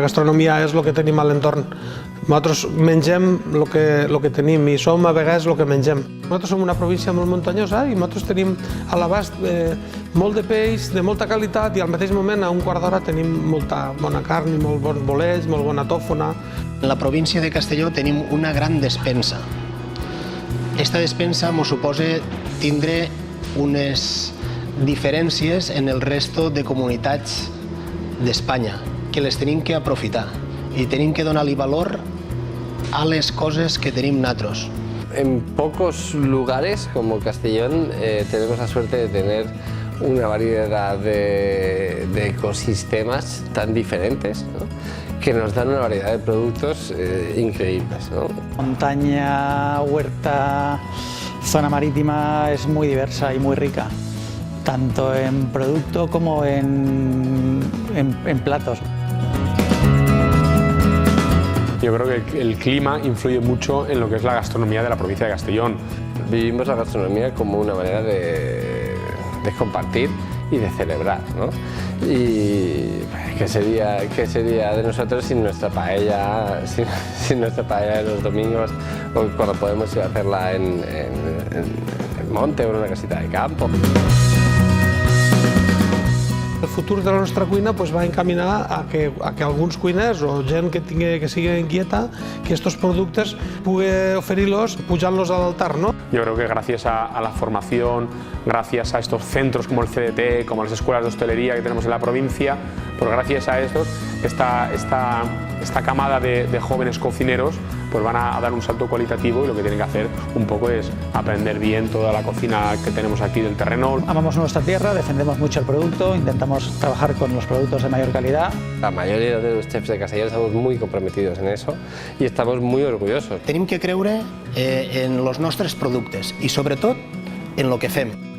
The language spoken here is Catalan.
gastronomia és el que tenim a l'entorn. Nosaltres mengem el que tenim i som a vegades el que mengem. Nosaltres som una província molt muntanyosa i nosaltres tenim a l'abast molt de peix, de molta qualitat, i al mateix moment, a un quart d'hora, tenim molta bona carn i molt bons bolets, molt bona tòfona. En la província de Castelló tenim una gran despensa. Esta despensa ens suposa tindre unes diferències en el resto de comunitats d'Espanya, que les tenim que aprofitar i tenim que donar-li valor a les coses que tenim nosaltres. En pocos lugares como Castellón tenemos la suerte de tener una variedad de ecosistemas tan diferentes, ¿no?, que nos dan una variedad de productos increíbles, ¿no? Montaña, huerta, zona marítima es muy diversa y muy rica, tanto en producto como en platos. Yo creo que el clima influye mucho en lo que es la gastronomía de la provincia de Castellón. Vivimos la gastronomía como una manera de compartir y de celebrar, ¿no? Y ¿qué sería de nosotros sin nuestra paella, sin nuestra paella de los domingos, o cuando podemos ir a hacerla en monte o en una casita de campo? El futur de la nostra cuina va encaminar a que alguns cuiners o gent que sigui inquieta, que estos productes pugui oferir-los pujant-los a l'altar, ¿no? Yo creo que gracias a la formación, gracias a estos centros como el CDT, como las escuelas de hostelería que tenemos en la provincia, pues gracias a estos, esta camada de jóvenes cocineros pues van a dar un salto cualitativo, y lo que tienen que hacer un poco es aprender bien toda la cocina que tenemos aquí del terreno. Amamos nuestra tierra, defendemos mucho el producto, intentamos trabajar con los productos de mayor calidad. La mayoría de los chefs de Castellón estamos muy comprometidos en eso y estamos muy orgullosos. Tenim que creure en els nostres productes i, sobretot, en el que fem.